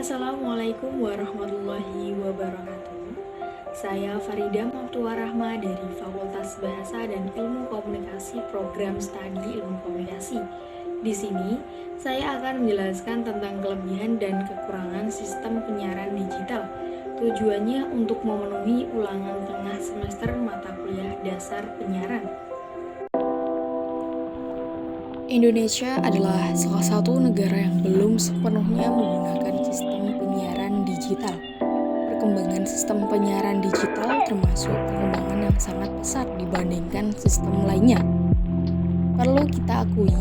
Assalamualaikum warahmatullahi wabarakatuh. Saya Farida Maftuha Rahma dari Fakultas Bahasa dan Ilmu Komunikasi Program Studi Ilmu Komunikasi. Di sini, saya akan menjelaskan tentang kelebihan dan kekurangan sistem penyiaran digital. Tujuannya untuk memenuhi ulangan tengah semester mata kuliah dasar penyiaran. Indonesia adalah salah satu negara yang belum sepenuhnya menggunakan sistem penyiaran digital. Perkembangan sistem penyiaran digital termasuk perkembangan yang sangat pesat dibandingkan sistem lainnya. Perlu kita akui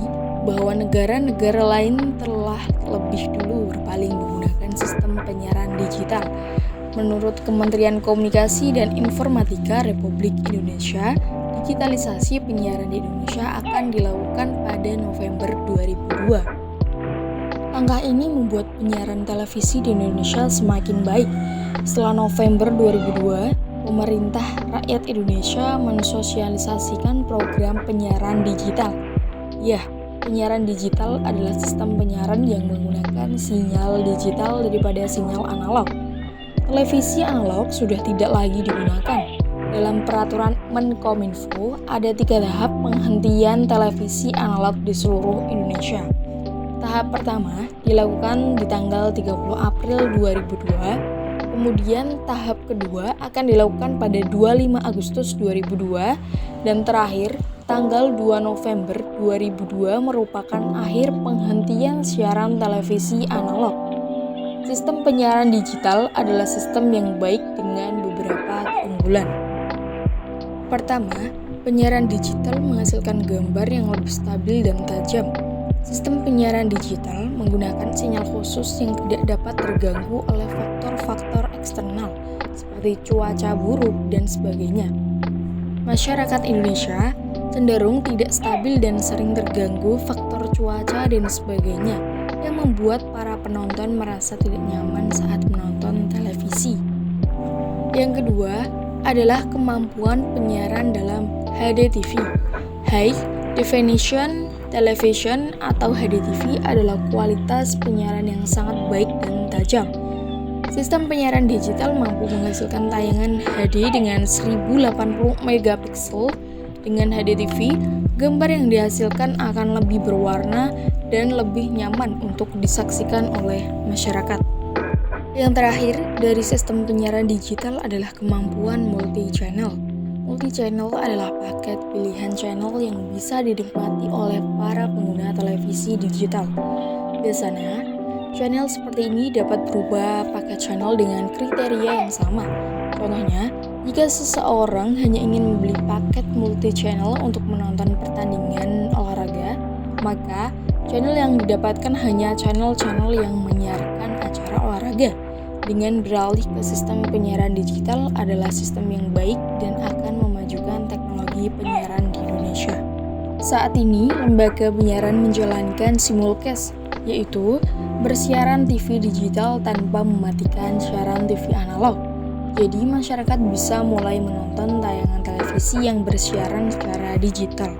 bahwa negara-negara lain telah lebih dulu berpaling menggunakan sistem penyiaran digital. Menurut Kementerian Komunikasi dan Informatika Republik Indonesia, digitalisasi penyiaran di Indonesia akan dilakukan pada November 2002. Langkah ini membuat penyiaran televisi di Indonesia semakin baik. Setelah November 2002, pemerintah rakyat Indonesia mensosialisasikan program penyiaran digital. Ya, penyiaran digital adalah sistem penyiaran yang menggunakan sinyal digital daripada sinyal analog. Televisi analog sudah tidak lagi digunakan. Dalam peraturan Menkominfo, ada 3 tahap penghentian televisi analog di seluruh Indonesia. Tahap pertama dilakukan di tanggal 30 April 2002, kemudian tahap kedua akan dilakukan pada 25 Agustus 2002, dan terakhir tanggal 2 November 2002 merupakan akhir penghentian siaran televisi analog. Sistem penyiaran digital adalah sistem yang baik dengan beberapa keunggulan. Pertama, penyiaran digital menghasilkan gambar yang lebih stabil dan tajam. Sistem penyiaran digital menggunakan sinyal khusus yang tidak dapat terganggu oleh faktor-faktor eksternal seperti cuaca buruk dan sebagainya. Masyarakat Indonesia cenderung tidak stabil dan sering terganggu faktor cuaca dan sebagainya, yang membuat para penonton merasa tidak nyaman saat menonton televisi. Yang kedua adalah kemampuan penyiaran dalam HDTV. High Definition Television atau HDTV adalah kualitas penyiaran yang sangat baik dan tajam. Sistem penyiaran digital mampu menghasilkan tayangan HD dengan 1080 megapiksel. Dengan HDTV, gambar yang dihasilkan akan lebih berwarna dan lebih nyaman untuk disaksikan oleh masyarakat. Yang terakhir dari sistem penyiaran digital adalah kemampuan multi-channel. Multi-channel adalah paket pilihan channel yang bisa dinikmati oleh para pengguna televisi digital. Biasanya, channel seperti ini dapat berubah paket channel dengan kriteria yang sama. Contohnya, jika seseorang hanya ingin membeli paket multi-channel untuk menonton pertandingan olahraga, maka channel yang didapatkan hanya channel-channel yang menyiarkan acara olahraga. Dengan beralih ke sistem penyiaran digital adalah sistem yang baik dan akan memajukan teknologi penyiaran di Indonesia. Saat ini, lembaga penyiaran menjalankan simulcast, yaitu bersiaran TV digital tanpa mematikan siaran TV analog. Jadi masyarakat bisa mulai menonton tayangan televisi yang bersiaran secara digital.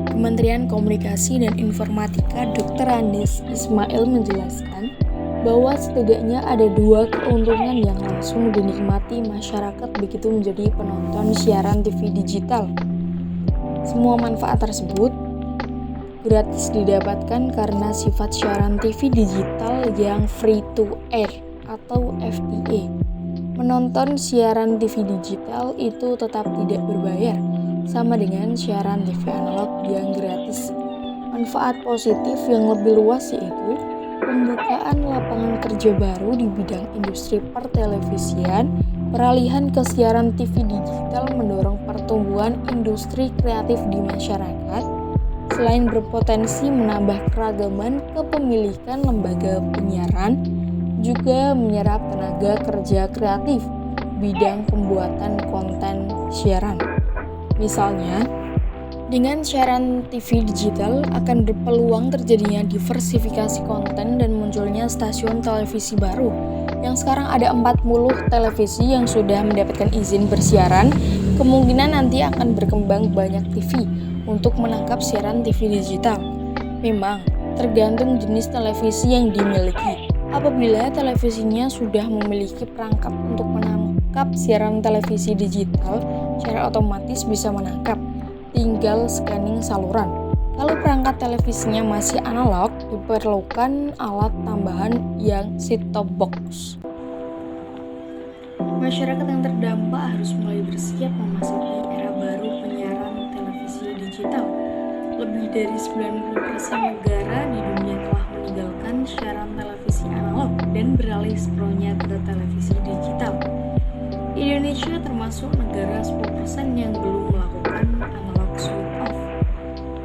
Kementerian Komunikasi dan Informatika Dr. Andes Ismail menjelaskan bahwa setidaknya ada 2 keuntungan yang langsung dinikmati masyarakat begitu menjadi penonton siaran TV digital. Semua manfaat tersebut gratis didapatkan karena sifat siaran TV digital yang free to air atau FTA. Menonton siaran TV digital itu tetap tidak berbayar, sama dengan siaran TV analog yang gratis. Manfaat positif yang lebih luas yaitu pembukaan lapangan kerja baru di bidang industri pertelevisian, peralihan ke siaran TV digital mendorong pertumbuhan industri kreatif di masyarakat, selain berpotensi menambah keragaman kepemilikan lembaga penyiaran, juga menyerap tenaga kerja kreatif bidang pembuatan konten siaran. Misalnya, dengan siaran TV digital akan berpeluang terjadinya diversifikasi konten dan munculnya stasiun televisi baru. Yang sekarang ada 40 televisi yang sudah mendapatkan izin bersiaran, kemungkinan nanti akan berkembang banyak TV untuk menangkap siaran TV digital. Memang, tergantung jenis televisi yang dimiliki. Apabila televisinya sudah memiliki perangkat untuk menangkap siaran televisi digital, secara otomatis bisa menangkap, tinggal scanning saluran. Kalau perangkat televisinya masih analog, diperlukan alat tambahan yang set-top box. Masyarakat yang terdampak harus mulai bersiap memasuki era baru penyiaran televisi digital. Lebih dari 90% negara di dunia telah meninggalkan siaran televisi analog dan beralih sepenuhnya ke televisi digital. Indonesia termasuk negara 10% yang belum melakukan analog switch off.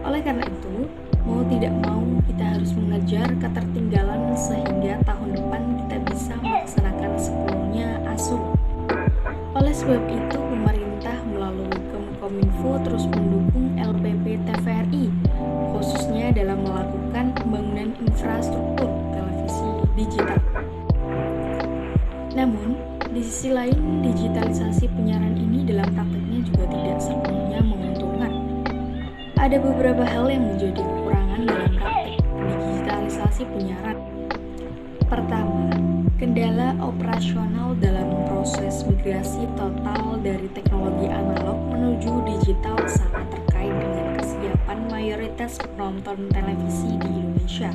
Oleh karena itu, mau tidak mau kita harus mengejar ketertinggalan sehingga tahun depan kita bisa melaksanakan sepenuhnya ASUR. Oleh sebab itu, pemerintah melalui Kominfo terus mendukung LPP TVRI, khususnya dalam melakukan pembangunan infrastruktur televisi digital. Namun, di sisi lain, digitalisasi penyiaran ini dalam prakteknya juga tidak sepenuhnya menguntungkan. Ada beberapa hal yang menjadi kekurangan dalam praktek digitalisasi penyiaran. Pertama, kendala operasional dalam proses migrasi total dari teknologi analog menuju digital sangat terkait dengan kesiapan mayoritas penonton televisi di Indonesia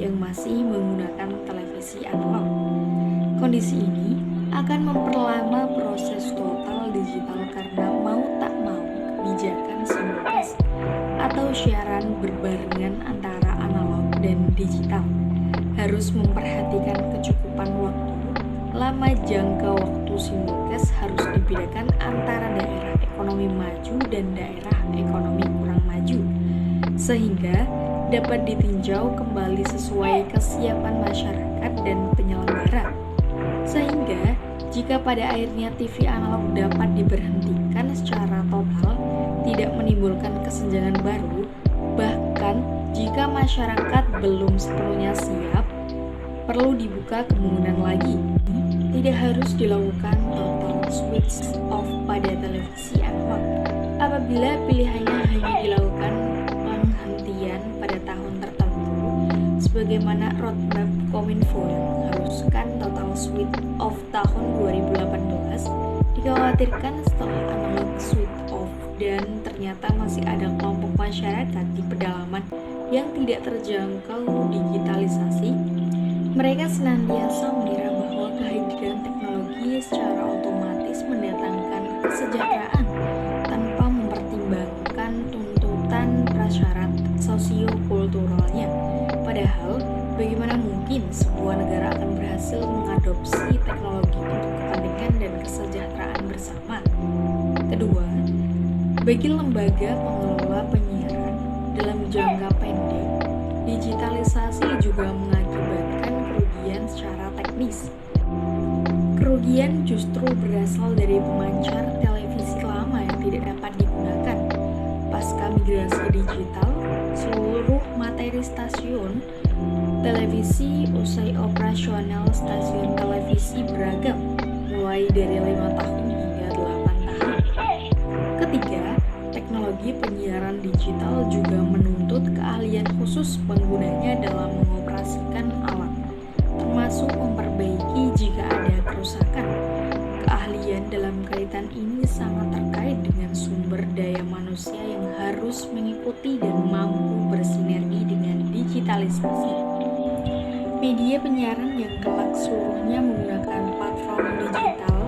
yang masih menggunakan televisi analog. Kondisi ini akan memperlama proses total digital karena mau tak mau kebijakan simulcast atau siaran berbarengan antara analog dan digital harus memperhatikan kecukupan waktu. Lama jangka waktu simulcast harus dibedakan antara daerah ekonomi maju dan daerah ekonomi kurang maju, sehingga dapat ditinjau kembali sesuai kesiapan masyarakat dan penyelenggara. Sehingga, jika pada akhirnya TV analog dapat diberhentikan secara total, tidak menimbulkan kesenjangan baru, bahkan jika masyarakat belum sepenuhnya siap, perlu dibuka kemungkinan lagi. Tidak harus dilakukan total switch off pada televisi analog. Apabila pilihannya hanya dilakukan penghentian pada tahun tertentu, sebagaimana roadmap Kominfo yang mengharuskan total switch off tahun 2018, dikhawatirkan setelah analog switch off dan ternyata masih ada kelompok masyarakat di pedalaman yang tidak terjangkau digitalisasi, mereka senantiasa mengira bahwa kehadiran teknologi secara otomatis mendatangkan kesejahteraan tanpa mempertimbangkan tuntutan prasyarat sosiokulturalnya. Padahal, bagaimana mungkin sebuah negara akan berhasil mengadopsi teknologi untuk kepentingan dan kesejahteraan bersama? Kedua, bagi lembaga pengelola penyiaran dalam jangka pendek, digitalisasi juga mengakibatkan kerugian secara teknis. Kerugian justru berasal dari pemancar televisi lama yang tidak dapat digunakan. Pasca migrasi digital, seluruh materi stasiun televisi usai operasional stasiun televisi beragam, mulai dari 5 tahun hingga 8 tahun. Ketiga, teknologi penyiaran digital juga menuntut keahlian khusus penggunanya dalam mengoperasikan alat, termasuk memperbaiki jika ada kerusakan. Keahlian dalam kaitan ini sangat terkait dengan sumber daya manusia yang harus mengikuti dan mampu bersinergi dengan digitalisasi. Media penyiaran yang kelak seluruhnya menggunakan platform digital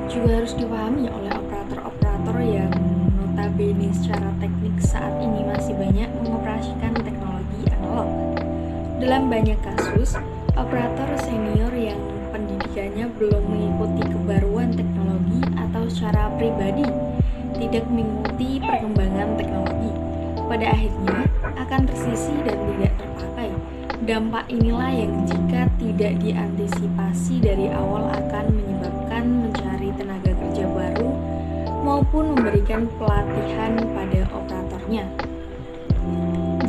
juga harus dipahami oleh operator-operator yang notabene secara teknik saat ini masih banyak mengoperasikan teknologi analog. Dalam banyak kasus, operator senior yang pendidikannya belum mengikuti kebaruan teknologi atau secara pribadi tidak mengikuti perkembangan teknologi, pada akhirnya akan tersisih dan tidak terpakai. Dampak inilah yang jika tidak diantisipasi dari awal akan menyebabkan mencari tenaga kerja baru maupun memberikan pelatihan pada operatornya.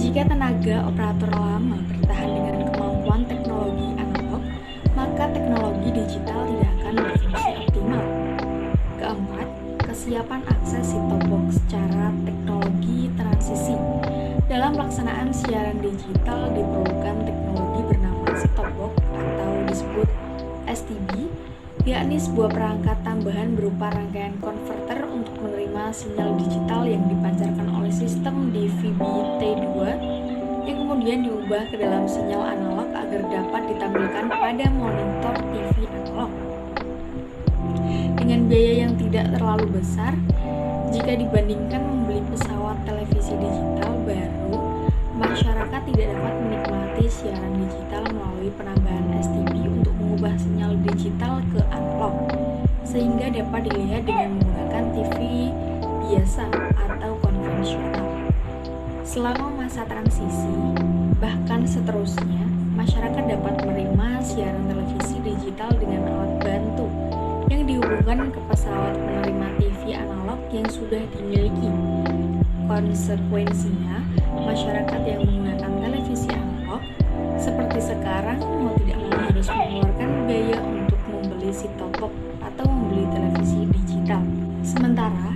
Jika tenaga operator lama bertahan dengan kemampuan teknologi analog, maka teknologi digital tidak akan berfungsi optimal. Keempat, kesiapan akses set-top box secara teknologi transisi. Dalam pelaksanaan siaran digital diperlukan teknologi bernama set-top box STB, yakni sebuah perangkat tambahan berupa rangkaian konverter untuk menerima sinyal digital yang dipancarkan oleh sistem DVB-T2 yang kemudian diubah ke dalam sinyal analog agar dapat ditampilkan pada monitor TV analog. Dengan biaya yang tidak terlalu besar, jika dibandingkan membeli pesawat televisi digital baru, masyarakat tidak dapat menikmati siaran digital melalui penambahan STB untuk mengubah sinyal digital ke analog, sehingga dapat dilihat dengan menggunakan TV biasa atau konvensional. Selama masa transisi, bahkan seterusnya, masyarakat dapat menerima siaran televisi digital dengan alat bantu yang dihubungkan ke pesawat penerima TV analog yang sudah dimiliki. Konsekuensinya, masyarakat yang menggunakan televisi analog seperti sekarang mau tidak mau harus mengeluarkan biaya untuk membeli set-top box atau membeli televisi digital. Sementara,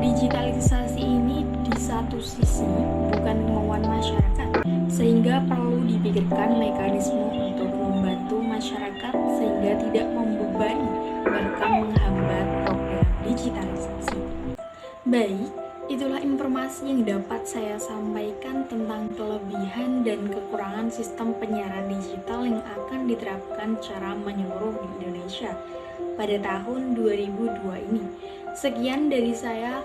digitalisasi ini di satu sisi bukan kemauan masyarakat, sehingga perlu dipikirkan mekanisme untuk membantu masyarakat sehingga tidak membebani bahkan menghambat program digitalisasi. Baik, itulah informasi yang dapat saya sampaikan tentang kelebihan dan kekurangan sistem penyiaran digital yang akan diterapkan secara menyeluruh di Indonesia pada tahun 2002 ini. Sekian dari saya.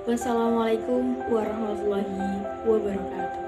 Wassalamualaikum warahmatullahi wabarakatuh.